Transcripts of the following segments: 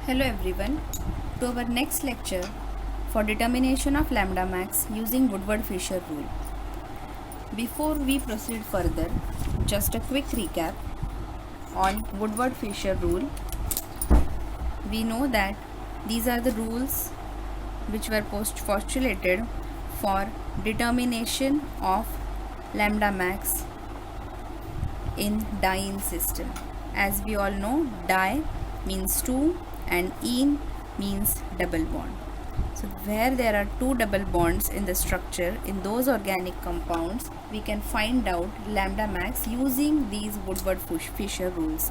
Hello everyone, to our next lecture for determination of lambda max using Woodward-Fisher rule. Before we proceed further, just a quick recap on Woodward-Fisher rule. We know that these are the rules which were postulated for determination of lambda max in diene system. As we all know, di means two and ene means double bond. So where there are two double bonds in the structure, in those organic compounds, we can find out lambda max using these Woodward-Fisher rules.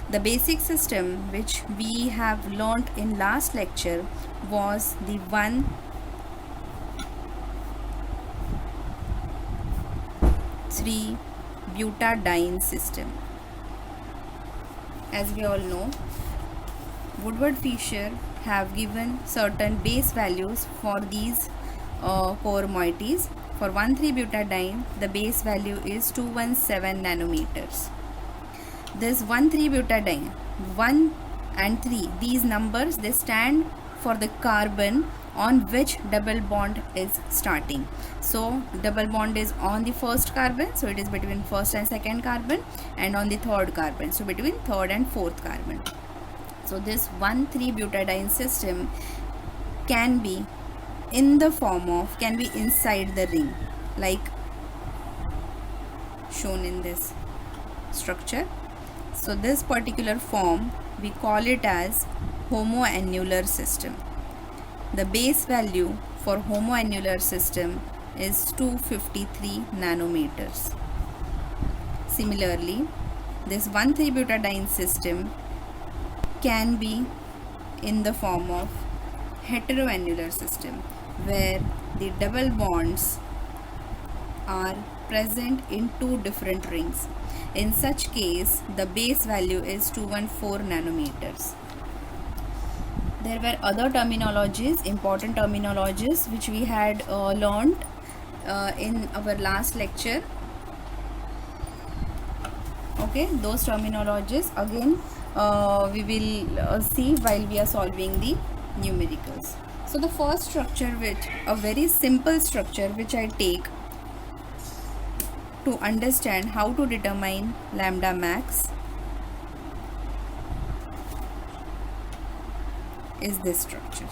The basic system which we have learnt in last lecture was the 1,3-butadiene system. As we all know, Woodward-Fisher have given certain base values for these core moieties. For 1,3-butadiene, the base value is 217 nanometers. This 1,3-butadiene, 1 and 3, these numbers, they stand for the carbon on which double bond is starting. So double bond is on the first carbon, so it is between first and second carbon, and on the third carbon, so between third and fourth carbon. So this 1,3-butadiene system can be in the form of, can be inside the ring, like shown in this structure. So this particular form, we call it as homoannular system. The base value for homoannular system is 253 nanometers. Similarly, this 1,3-butadiene system can be in the form of heteroannular system, where the double bonds are present in two different rings. In such case, the base value is 214 nanometers. There were other terminologies, important terminologies, which we had learned in our last lecture. Okay, those terminologies again we will see while we are solving the numericals. So the first structure, which a very simple structure which I take to understand how to determine lambda max, is this structure.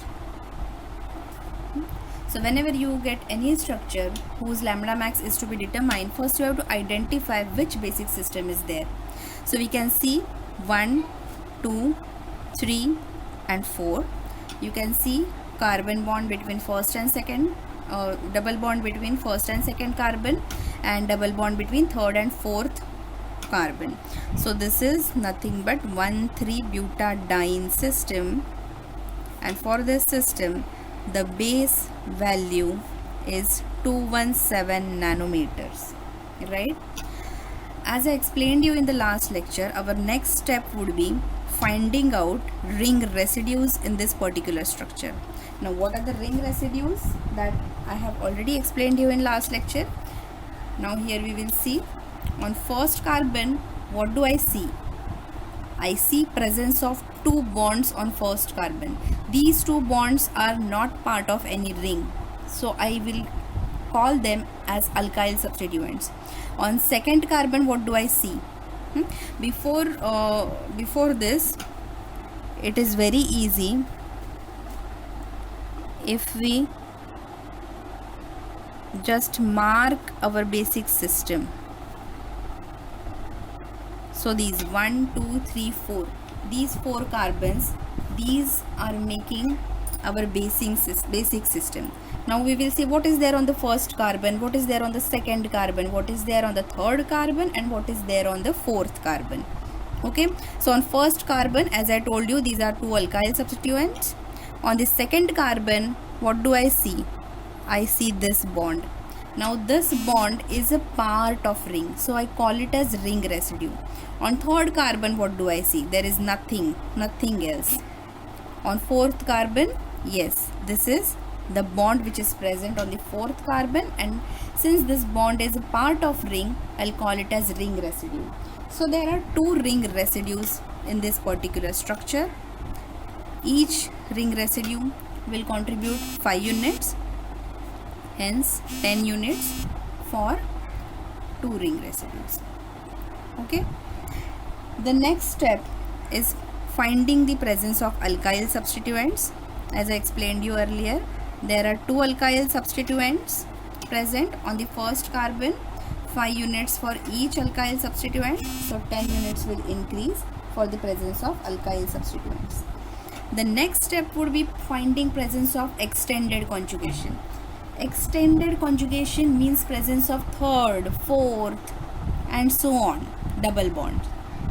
So whenever you get any structure whose lambda max is to be determined, first you have to identify which basic system is there. So we can see 1, 2, 3 and 4. You can see carbon bond between first and second, double bond between first and second carbon, and double bond between third and fourth carbon. So this is nothing but 1,3-butadiene system, and for this system the base value is 217 nanometers, right? As I explained you in the last lecture, our next step would be finding out ring residues in this particular structure. Now what are the ring residues? That I have already explained you in last lecture. Now here we will see, on first carbon, what do I see? I see presence of two bonds on first carbon. These two bonds are not part of any ring, so I will call them as alkyl substituents. On second carbon, what do I see? Before this, it is very easy if we just mark our basic system. So these 1, 2, 3, 4, these 4 carbons, these are making our basic system. Now we will see what is there on the first carbon, what is there on the second carbon, what is there on the third carbon, and what is there on the fourth carbon. Okay, so on first carbon, as I told you, these are two alkyl substituents. On the second carbon, what do I see? I see this bond. Now this bond is a part of ring, so I call it as ring residue. On third carbon, what do I see? There is nothing else. On fourth carbon, yes, this is the bond which is present on the fourth carbon, and since this bond is a part of ring, I'll call it as ring residue. So there are two ring residues in this particular structure. each ring residue will contribute 5 units, hence 10 units for 2 ring residues. Okay. The next step is finding the presence of alkyl substituents. As I explained you earlier, there are 2 alkyl substituents present on the first carbon, 5 units for each alkyl substituent, so 10 units will increase for the presence of alkyl substituents. The next step would be finding presence of extended conjugation. Extended conjugation means presence of third, fourth and so on double bond.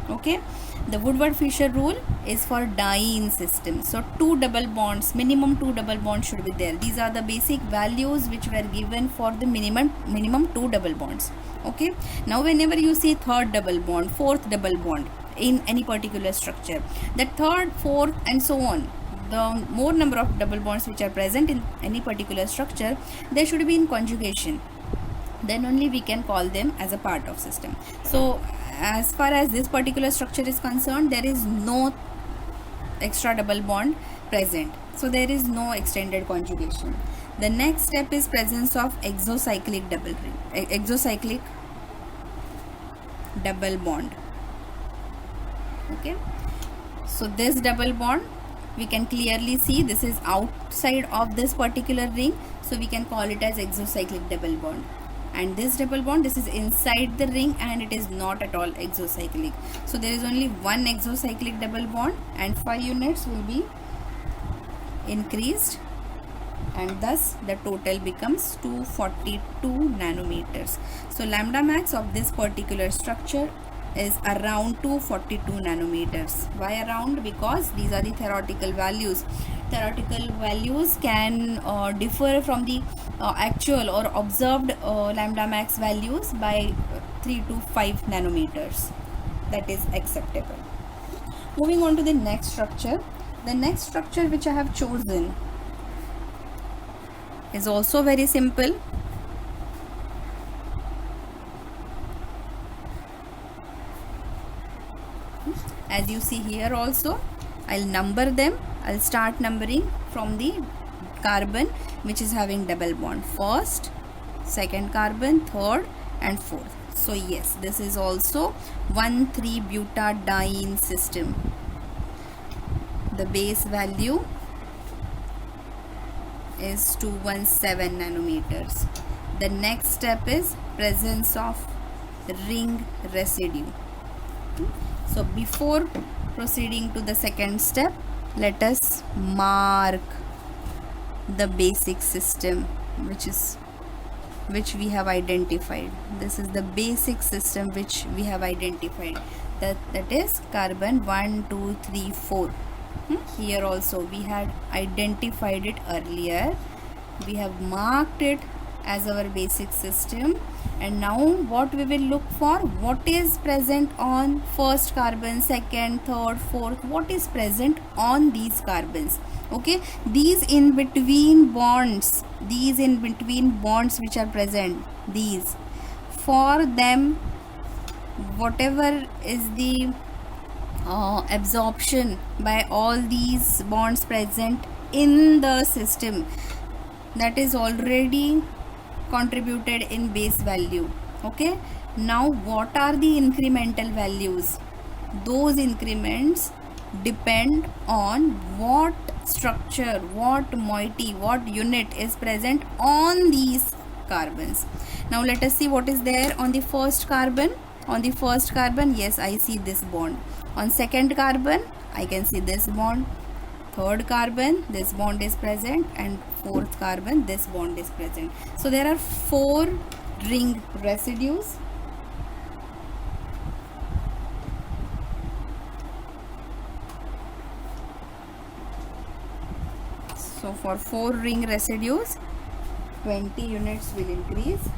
Okay, the Woodward-Fisher rule is for diene system, so 2 double bonds, minimum 2 double bonds should be there. These are the basic values which were given for the minimum 2 double bonds. Okay, now whenever you see third double bond, fourth double bond in any particular structure, that third, fourth and so on, the more number of double bonds which are present in any particular structure, they should be in conjugation, then only we can call them as a part of system. So as far as this particular structure is concerned, there is no extra double bond present, so there is no extended conjugation. The next step is presence of exocyclic double bond. Okay, so this double bond we can clearly see this is outside of this particular ring, so we can call it as exocyclic double bond. And this double bond, this is inside the ring and it is not at all exocyclic, so there is only one exocyclic double bond and 5 units will be increased, and thus the total becomes 242 nanometers. So lambda max of this particular structure is around 242 nanometers. Why around? Because these are the theoretical values. Theoretical values can differ from the actual or observed lambda max values by 3 to 5 nanometers. That is acceptable. Moving on to the next structure. The next structure which I have chosen is also very simple. As you see here also, I'll number them. I'll start numbering from the carbon which is having double bond. First, second carbon, third and fourth. So yes, this is also 1,3-butadiene system. The base value is 217 nanometers. The next step is presence of ring residue. So before proceeding to the second step, let us mark the basic system which we have identified. This is the basic system which we have identified. That is carbon 1, 2, 3, 4. Here also we had identified it earlier. We have marked it as our basic system, and now what we will look for, what is present on first carbon, second, third, fourth, what is present on these carbons. Okay, these in between bonds which are present, these, for them whatever is the absorption by all these bonds present in the system, that is already contributed in base value. Okay, now what are the incremental values? Those increments depend on what structure, what moiety, what unit is present on these carbons. Now let us see what is there on the first carbon. On the first carbon, yes, I see this bond. On second carbon, I can see this bond. Third carbon, this bond is present, and fourth carbon, this bond is present. So there are 4 ring residues. So for 4 ring residues, 20 units will increase.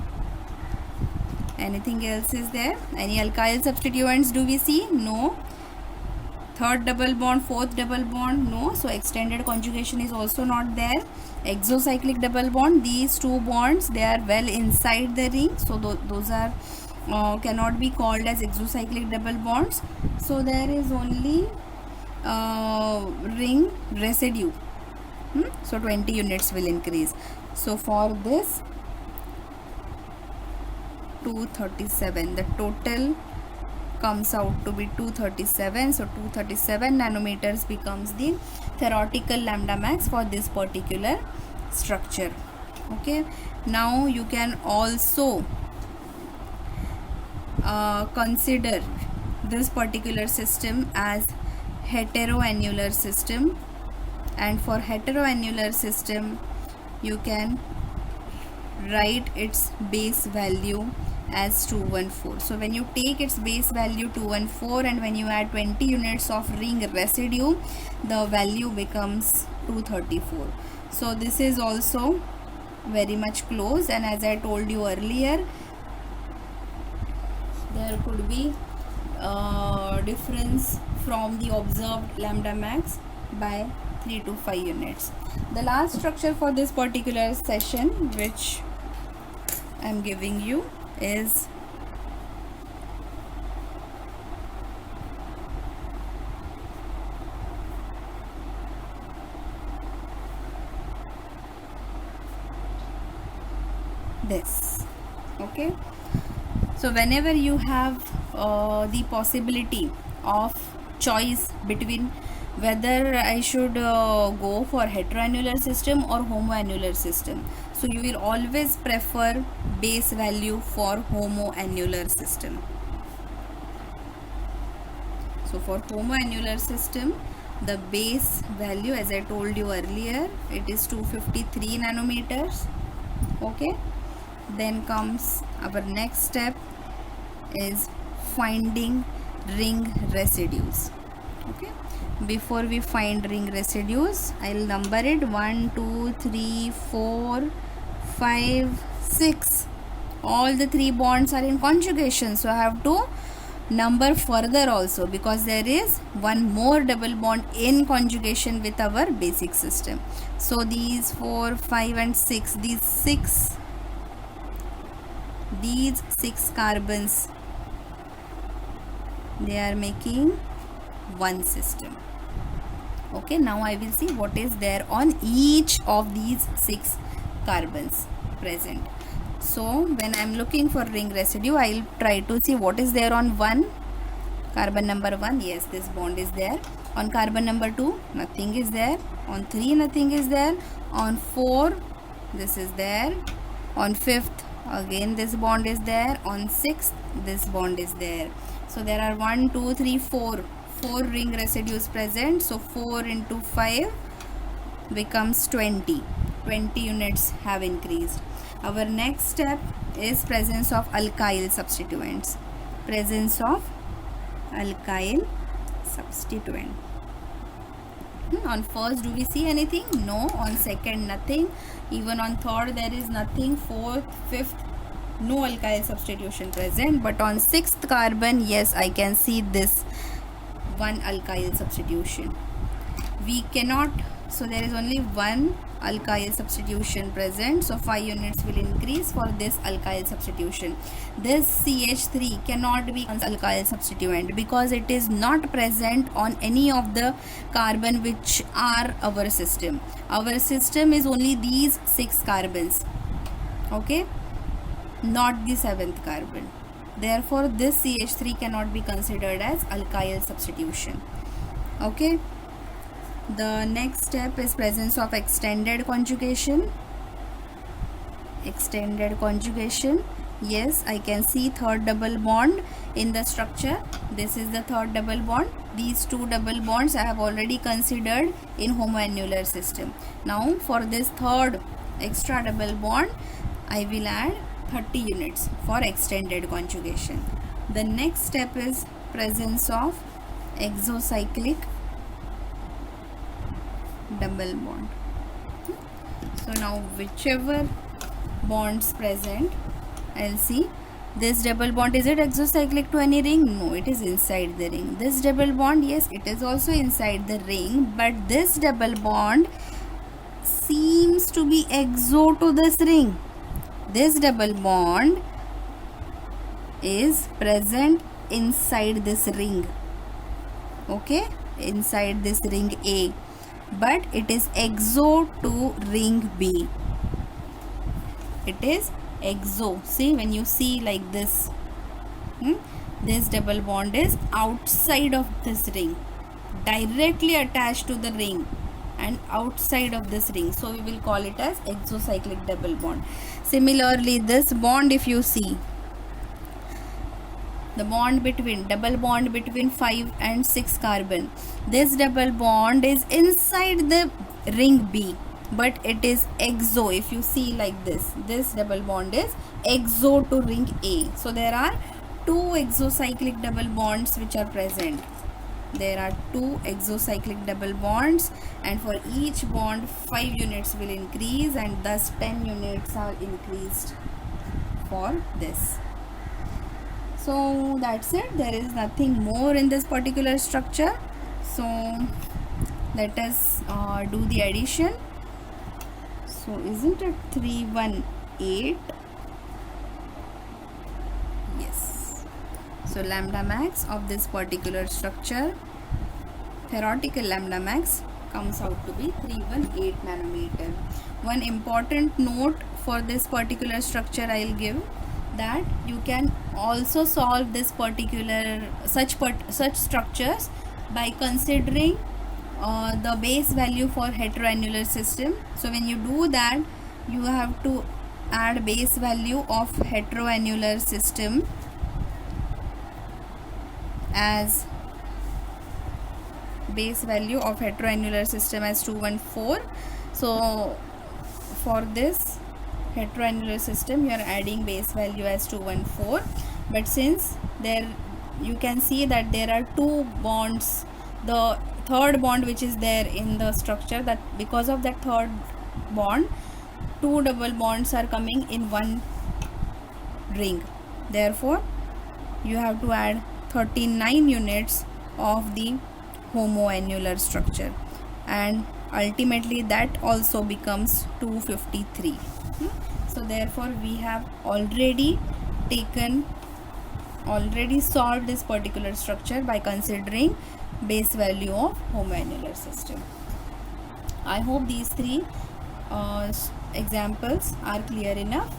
Anything else is there? Any alkyl substituents do we see? No. Third double bond, fourth double bond, no. So extended conjugation is also not there. Exocyclic double bond, these 2 bonds, they are well inside the ring, so those are cannot be called as exocyclic double bonds. So there is only ring residue. So 20 units will increase. So for this 237, the total comes out to be 237. So 237 nanometers becomes the theoretical lambda max for this particular structure. Okay, now you can also consider this particular system as heteroannular system, and for heteroannular system you can write its base value as 214. So when you take its base value 214 and when you add 20 units of ring residue, the value becomes 234. So this is also very much close, and as I told you earlier, there could be difference from the observed lambda max by 3 to 5 units. The last structure for this particular session which I am giving you is this. Okay, so whenever you have the possibility of choice between whether I should go for heteroannular system or homoannular system, so you will always prefer base value for homoannular system. So for homoannular system, the base value, as I told you earlier, it is 253 nanometers. Okay, then comes our next step is finding ring residues. Okay, before we find ring residues, I'll number it 1 2 3 4 5 6. All the 3 bonds are in conjugation, so I have to number further also, because there is one more double bond in conjugation with our basic system. So these 4 5 and 6, these 6 carbons, they are making one system. Okay, now I will see what is there on each of these 6 carbons present. So when I am looking for ring residue, I will try to see what is there on carbon number 1. Yes, this bond is there. On carbon number 2, nothing is there. On 3, nothing is there. On 4, this is there. On 5th, again this bond is there. On 6th, this bond is there. So there are 1 2 3 4 ring residues present. So 4 into 5 becomes 20 units have increased. Our next step is presence of alkyl substituents. Presence of alkyl substituent. On first, do we see anything? No. On second, nothing. Even on third, there is nothing. Fourth, fifth, no alkyl substitution present. But on 6th carbon, yes, I can see this one alkyl substitution. We cannot, so there is only one alkyl substitution present, so 5 units will increase for this alkyl substitution. This CH3 cannot be alkyl substituent because it is not present on any of the carbon which are our system. Our system is only these 6 carbons, okay, not the 7th carbon. Therefore this CH3 cannot be considered as alkyl substitution. Okay, the next step is presence of extended conjugation. Extended conjugation, yes, I can see third double bond in the structure. This is the third double bond. These 2 double bonds I have already considered in homoannular system. Now for this third extra double bond, I will add 30 units for extended conjugation. The next step is presence of exocyclic double bond. So now whichever bonds present, I'll see this double bond, is it exocyclic to any ring? No, it is inside the ring. This double bond, yes, it is also inside the ring, but this double bond seems to be exo to this ring. This double bond is present inside this ring. Okay, inside this ring A, but it is exo to ring B. It is exo. See, when you see like this, this double bond is outside of this ring, directly attached to the ring and outside of this ring, so we will call it as exocyclic double bond. Similarly, this bond, if you see, the double bond between 5 and 6 carbon, this double bond is inside the ring B, but it is exo. If you see like this double bond is exo to ring A. So there are 2 exocyclic double bonds which are present. There are 2 exocyclic double bonds, and for each bond 5 units will increase, and thus 10 units are increased for this. So that's it. There is nothing more in this particular structure. So let us do the addition. So isn't it 318? Yes. So lambda max of this particular structure, theoretical lambda max, comes out to be 318 nanometer. One important note for this particular structure I will give, that you can also solve this particular such structures by considering the base value for heteroannular system. So when you do that, you have to add base value of heteroannular system as 214. So for this heteroannular system, you are adding base value as 214, but since there you can see that there are 2 bonds, the third bond which is there in the structure, that because of that third bond 2 double bonds are coming in one ring, therefore you have to add 39 units of the homoannular structure, and ultimately that also becomes 253. So therefore we have already solved this particular structure by considering base value of homoannular system. I hope these 3 examples are clear enough.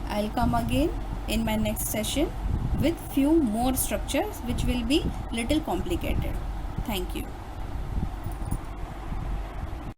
I'll come again in my next session with few more structures which will be little complicated. Thank you.